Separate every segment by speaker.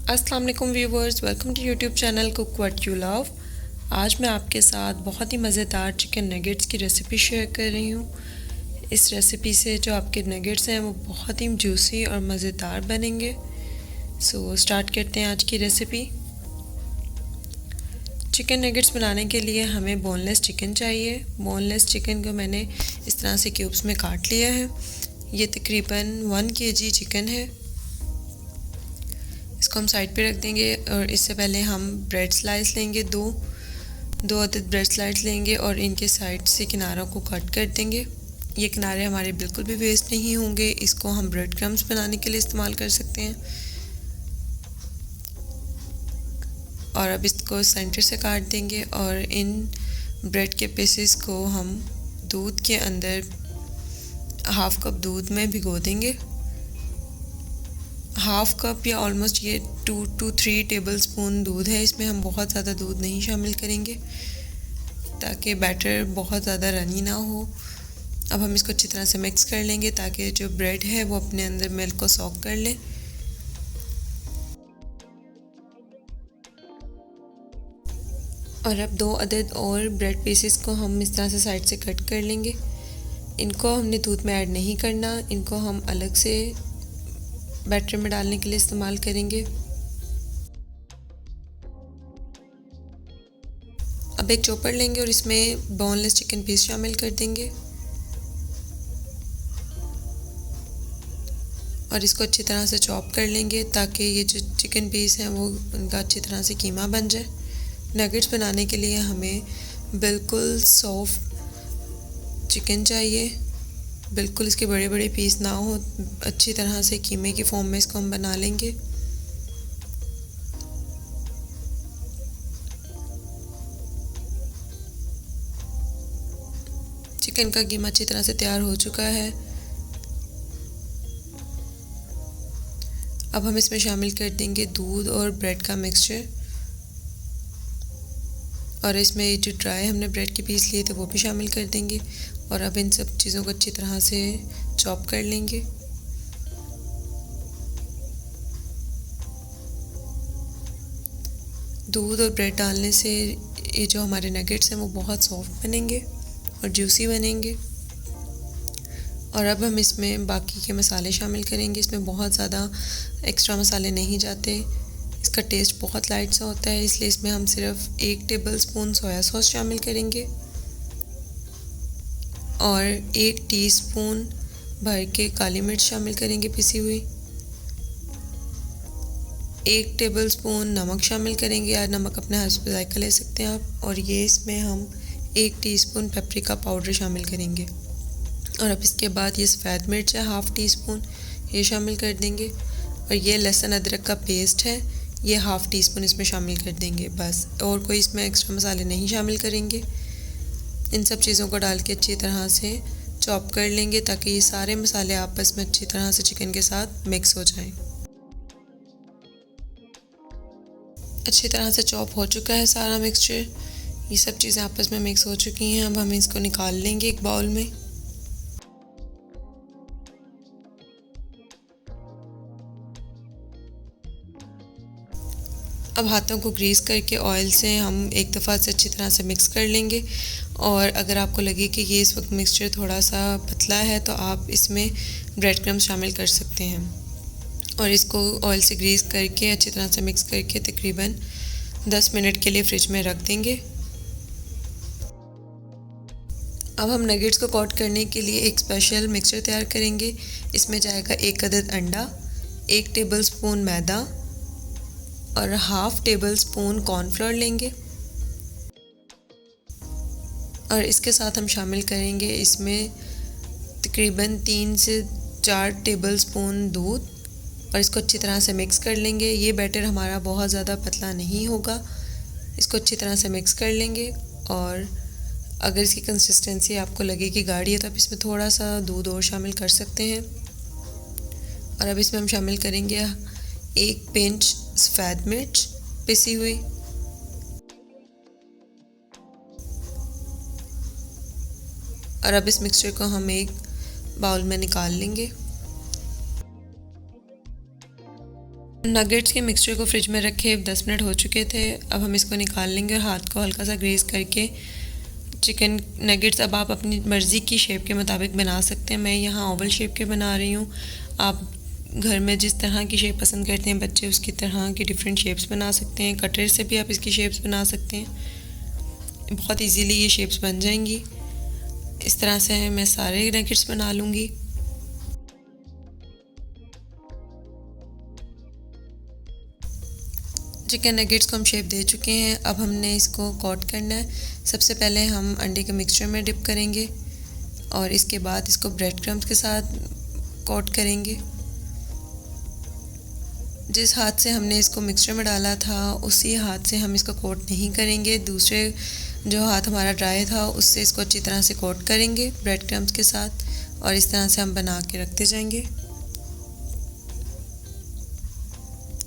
Speaker 1: अस्सलाम वालेकुम viewers, welcome to YouTube channel cook what you love. आज मैं आपके साथ बहुत ही मज़ेदार चिकन नगेट्स की रेसिपी शेयर कर रही हूँ। इस रेसिपी से जो आपके नगेट्स हैं वो बहुत ही जूसी और मज़ेदार बनेंगे। सो स्टार्ट करते हैं आज की रेसिपी। चिकन नगेट्स बनाने के लिए हमें बोनलेस चिकन चाहिए। बोनलेस चिकन को मैंने इस तरह से क्यूब्स में काट लिया है। ये तकरीबन 1 kg चिकन है। इसको हम साइड पे रख देंगे और इससे पहले हम ब्रेड स्लाइस लेंगे। दो अदद ब्रेड स्लाइस लेंगे और इनके साइड से किनारों को कट कर देंगे। ये किनारे हमारे बिल्कुल भी वेस्ट नहीं होंगे। इसको हम ब्रेड क्रम्स बनाने के लिए इस्तेमाल कर सकते हैं। और अब इसको सेंटर से काट देंगे और इन ब्रेड के पीसेस को हम दूध के अंदर हाफ कप दूध में भिगो देंगे। हाफ कप या ऑलमोस्ट ये 2 to 3 टेबल स्पून दूध है। इसमें हम बहुत ज़्यादा दूध नहीं शामिल करेंगे ताकि बैटर बहुत ज़्यादा रनी ना हो। अब हम इसको अच्छी तरह से मिक्स कर लेंगे ताकि जो ब्रेड है वो अपने अंदर मिल्क को सॉक कर ले। और अब 2 अदद और ब्रेड पीसेस को हम इस तरह से साइड से कट कर लेंगे। इनको हमने दूध में ऐड नहीं करना, इनको हम अलग से बैटर में डालने के लिए इस्तेमाल करेंगे। अब एक चॉपर लेंगे और इसमें बोनलेस चिकन पीस शामिल कर देंगे और इसको अच्छी तरह से चॉप कर लेंगे ताकि ये जो चिकन पीस हैं वो उनका अच्छी तरह से कीमा बन जाए। नगेट्स बनाने के लिए हमें बिल्कुल सॉफ्ट चिकन चाहिए, बिल्कुल इसके बड़े बड़े पीस ना हो। अच्छी तरह से कीमे की फॉर्म में इसको हम बना लेंगे। चिकन का कीमा अच्छी तरह से तैयार हो चुका है। अब हम इसमें शामिल कर देंगे दूध और ब्रेड का मिक्सचर और इसमें जो ड्राई हमने ब्रेड के पीस लिए थे वो भी शामिल कर देंगे और अब इन सब चीज़ों को अच्छी तरह से चॉप कर लेंगे। दूध और ब्रेड डालने से ये जो हमारे नगेट्स हैं वो बहुत सॉफ्ट बनेंगे और जूसी बनेंगे। और अब हम इसमें बाकी के मसाले शामिल करेंगे। इसमें बहुत ज़्यादा एक्स्ट्रा मसाले नहीं जाते, इसका टेस्ट बहुत लाइट सा होता है, इसलिए इसमें हम सिर्फ 1 टेबल स्पून सोया सॉस शामिल करेंगे और 1 टीस्पून भर के काली मिर्च शामिल करेंगे पिसी हुई। 1 टेबल स्पून नमक शामिल करेंगे, या नमक अपने हस्ब जायका ले सकते हैं आप। और ये इसमें हम 1 टीस्पून पेपरिका पाउडर शामिल करेंगे और अब इसके बाद ये सफ़ेद मिर्च है 1/2 टीस्पून, ये शामिल कर देंगे। और ये लहसुन अदरक का पेस्ट है, ये 1/2 टीस्पून इसमें शामिल कर देंगे बस, और कोई इसमें एक्स्ट्रा मसाले नहीं शामिल करेंगे। इन सब चीज़ों को डाल के अच्छी तरह से चॉप कर लेंगे ताकि ये सारे मसाले आपस में अच्छी तरह से चिकन के साथ मिक्स हो जाएं। अच्छी तरह से चॉप हो चुका है सारा मिक्सचर, ये सब चीज़ें आपस में मिक्स हो चुकी हैं। अब हम इसको निकाल लेंगे एक बाउल में। अब हाथों को ग्रीस करके ऑयल से हम एक दफ़ा से अच्छी तरह से मिक्स कर लेंगे और अगर आपको लगे कि ये इस वक्त मिक्सचर थोड़ा सा पतला है तो आप इसमें ब्रेड क्रम्स शामिल कर सकते हैं और इसको ऑयल से ग्रीस करके अच्छी तरह से मिक्स करके तकरीबन 10 मिनट के लिए फ्रिज में रख देंगे। अब हम नगेट्स को कोट करने के लिए एक स्पेशल मिक्सचर तैयार करेंगे। इसमें जाएगा 1 अदद अंडा, 1 टेबल स्पून मैदा और 1/2 टेबल स्पून कॉर्नफ्लोर लेंगे और इसके साथ हम शामिल करेंगे इसमें तकरीबन 3 से 4 टेबल स्पून दूध और इसको अच्छी तरह से मिक्स कर लेंगे। ये बैटर हमारा बहुत ज़्यादा पतला नहीं होगा, इसको अच्छी तरह से मिक्स कर लेंगे। और अगर इसकी कंसिस्टेंसी आपको लगे कि गाढ़ी है तो आप इसमें थोड़ा सा दूध और शामिल कर सकते हैं। और अब इसमें हम शामिल करेंगे 1 पिंच सफ़ेद मिर्च पिसी हुई और अब इस मिक्सचर को हम एक बाउल में निकाल लेंगे। नगेट्स के मिक्सचर को फ्रिज में रखे 10 मिनट हो चुके थे। अब हम इसको निकाल लेंगे और हाथ को हल्का सा ग्रीस करके चिकन नगेट्स अब आप अपनी मर्ज़ी की शेप के मुताबिक बना सकते हैं। मैं यहाँ ओवल शेप के बना रही हूँ। आप घर में जिस तरह की शेप पसंद करते हैं बच्चे, उसकी तरह की डिफरेंट शेप्स बना सकते हैं। कटर से भी आप इसकी शेप्स बना सकते हैं। बहुत इजीली ये शेप्स बन जाएंगी। इस तरह से मैं सारे नगेट्स बना लूँगी। चिकन नगेट्स को हम शेप दे चुके हैं। अब हमने इसको कोट करना है। सबसे पहले हम अंडे के मिक्सचर में डिप करेंगे और इसके बाद इसको ब्रेड क्रम्स के साथ कोट करेंगे। जिस हाथ से हमने इसको मिक्सचर में डाला था उसी हाथ से हम इसको कोट नहीं करेंगे। दूसरे जो हाथ हमारा ड्राई था उससे इसको अच्छी तरह से कोट करेंगे ब्रेड क्रम्स के साथ और इस तरह से हम बना के रखते जाएंगे।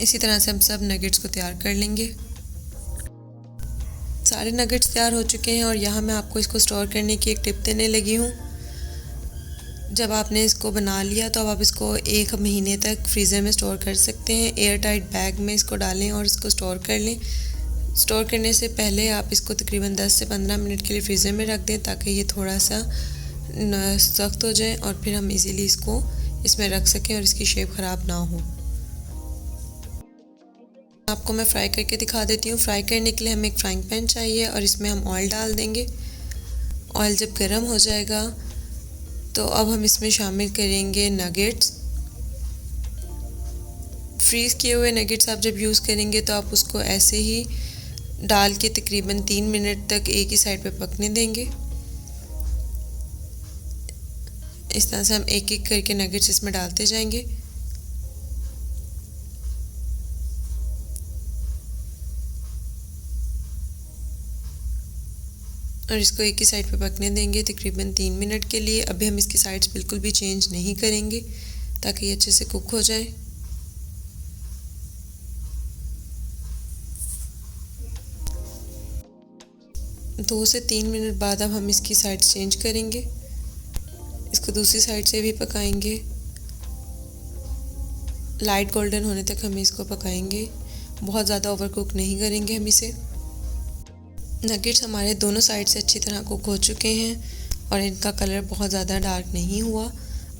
Speaker 1: इसी तरह से हम सब नगेट्स को तैयार कर लेंगे। सारे नगेट्स तैयार हो चुके हैं और यहाँ मैं आपको इसको स्टोर करने की एक टिप देने लगी हूँ। जब आपने इसको बना लिया तो अब आप इसको 1 महीने तक फ्रीज़र में स्टोर कर सकते हैं। एयर टाइट बैग में इसको डालें और इसको स्टोर कर लें। स्टोर करने से पहले आप इसको तकरीबन 10 से 15 मिनट के लिए फ्रीज़र में रख दें ताकि ये थोड़ा सा सख्त हो जाए और फिर हम इजीली इसको इसमें रख सकें और इसकी शेप ख़राब ना हो। आपको मैं फ्राई करके दिखा देती हूँ। फ्राई करने के लिए हमें एक फ्राइंग पैन चाहिए और इसमें हम ऑयल डाल देंगे। ऑयल जब गर्म हो जाएगा तो अब हम इसमें शामिल करेंगे नगेट्स। फ्रीज़ किए हुए नगेट्स आप जब यूज़ करेंगे तो आप उसको ऐसे ही डाल के तकरीबन 3 मिनट तक एक ही साइड पे पकने देंगे। इस तरह से हम एक एक करके नगेट्स इसमें डालते जाएंगे। और इसको एक ही साइड पे पकने देंगे तकरीबन 3 मिनट के लिए। अभी हम इसकी साइड्स बिल्कुल भी चेंज नहीं करेंगे ताकि ये अच्छे से कुक हो जाए। दो से 3 मिनट बाद अब हम इसकी साइड्स चेंज करेंगे। इसको दूसरी साइड से भी पकाएंगे। लाइट गोल्डन होने तक हम इसको पकाएंगे। बहुत ज़्यादा ओवर कुक नहीं करेंगे हम इसे। नगेट्स हमारे दोनों साइड से अच्छी तरह कुक हो चुके हैं और इनका कलर बहुत ज़्यादा डार्क नहीं हुआ।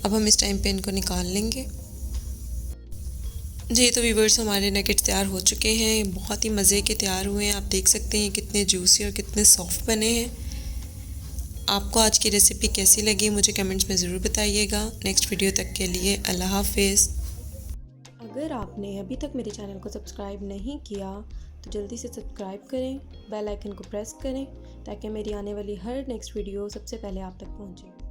Speaker 1: अब हम इस टाइम पे इनको निकाल लेंगे। जी तो व्यूअर्स, हमारे नगेट्स तैयार हो चुके हैं। बहुत ही मज़े के तैयार हुए हैं। आप देख सकते हैं कितने जूसी और कितने सॉफ्ट बने हैं। आपको आज की रेसिपी कैसी लगी मुझे कमेंट्स में ज़रूर बताइएगा। नेक्स्ट वीडियो तक के लिए अल्लाह हाफिज़।
Speaker 2: अगर आपने अभी तक मेरे चैनल को सब्सक्राइब नहीं किया तो जल्दी से सब्सक्राइब करें, बेल आइकन को प्रेस करें ताकि मेरी आने वाली हर नेक्स्ट वीडियो सबसे पहले आप तक पहुंचे।